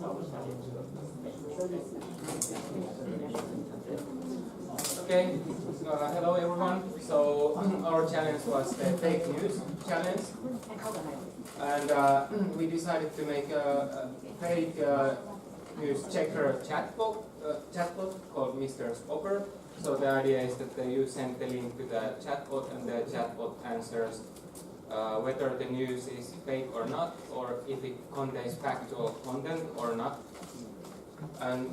Okay, hello everyone. So our challenge was the fake news challenge, and we decided to make a fake news checker chatbot called Mr. Spocker. So the idea is that you send the link to the chatbot, and the chatbot answers whether the news is fake or not, or if it contains factual content or not. And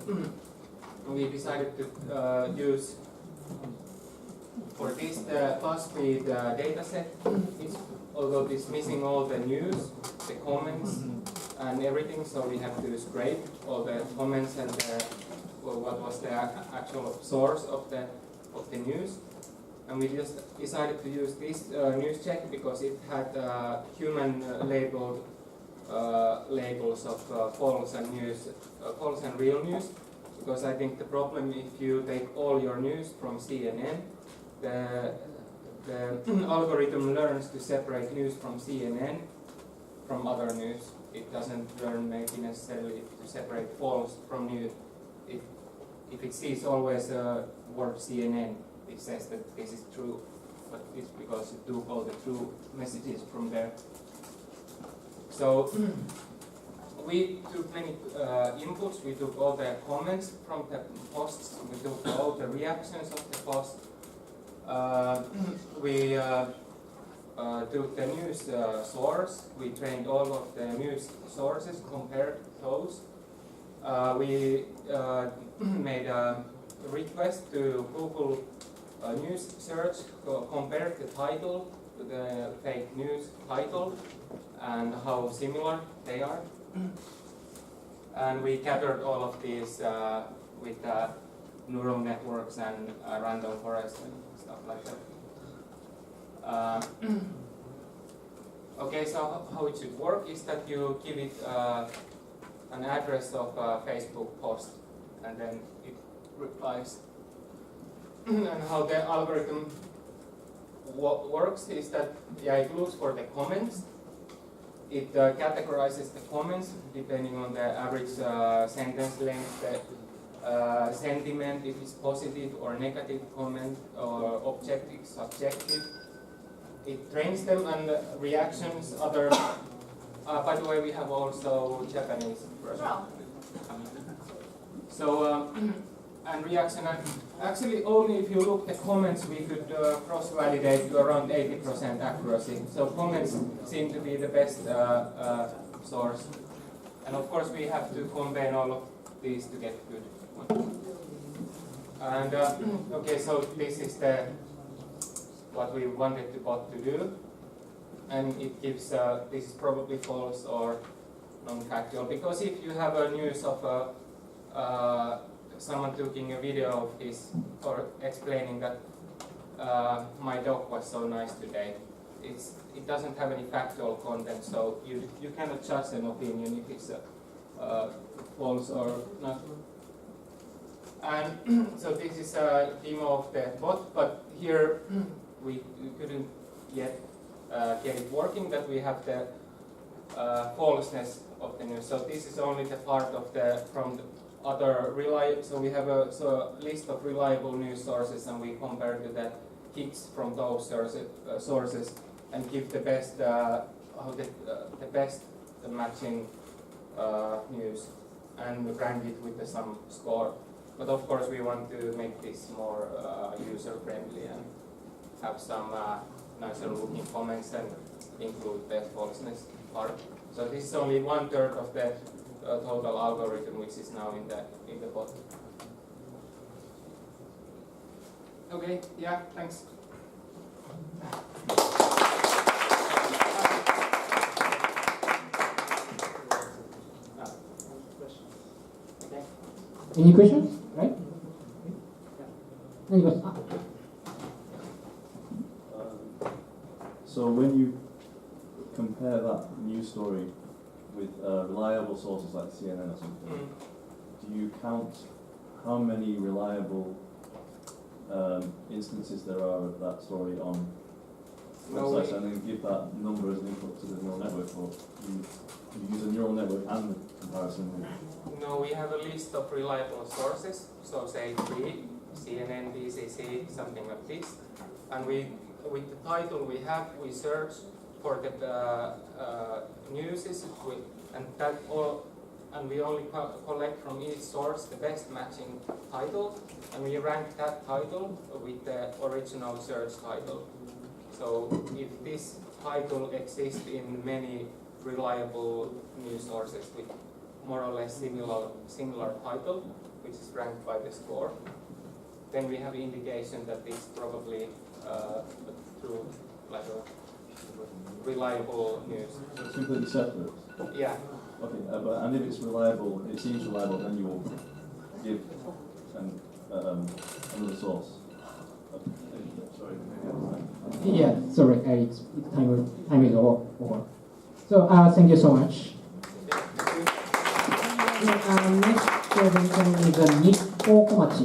we decided to use for this the BuzzFeed dataset. Although it's missing all the news, the comments, and everything, so we have to scrape all the comments and what was the actual source of the news. And we just decided to use this news check because it had human labeled labels of false and real news. Because I think the problem, if you take all your news from CNN, the algorithm learns to separate news from CNN from other news. It doesn't learn maybe necessarily to separate false from news. If it sees always the word CNN, it says that this is true, but it's because it took all the true messages from there. So we took many inputs. We took all the comments from the posts. We took all the reactions of the post. We took the news source. We trained all of the news sources, compared those. We made a request to Google News search, compared the title to the fake news title and how similar they are. And we gathered all of these with neural networks and random forest and stuff like that. Okay, so how it should work is that you give it an address of a Facebook post, and then it replies. And how the algorithm works is that it looks for the comments. It categorizes the comments depending on the average sentence length, the sentiment, if it's positive or negative comment, or objective, subjective. It trains them, and reactions, other. By the way, we have also Japanese version. So, and reaction, actually only if you look at the comments we could cross-validate to around 80% accuracy. So comments seem to be the best source. And of course we have to combine all of these to get good one. And okay, so this is what we wanted the bot to do. And it gives, this is probably false or non-factual. Because if you have a news of someone taking a video of this or explaining that my dog was so nice today, it doesn't have any factual content, so you cannot judge an opinion if it's false or not. And so this is a demo of the bot, but here we couldn't yet get it working, that we have the falseness of the news. So this is only the part of from the other reliable. So we have a list of reliable news sources, and we compare to the hits from those sources and give the best the best matching news and rank it with some score. But of course we want to make this more user friendly and have some nicer looking comments and include the falseness part. So this is only 1/3 of the total algorithm, which is now in the bot. Okay, yeah, thanks. Okay. Any questions? Right? Any questions? So when you compare that news story with reliable sources like CNN or something, do you count how many reliable instances there are of that story on websites, and then give that number as an input to the neural network, or you you use a neural network and the comparison with? No, we have a list of reliable sources, so say 3, CNN, BCC, something like this. And we, with the title we have, we search for the news, and that all, and we only collect from each source the best matching title, and we rank that title with the original search title. So if this title exists in many reliable news sources with more or less similar title, which is ranked by the score, then we have indication that it's probably through like a reliable news. So it's completely separate? Yeah. Okay, and if it's reliable, it seems reliable, then you will give another source. Okay. Sorry, maybe Yeah, sorry, it's time is over. So thank you so much. Next presentation is Nikko Komachi.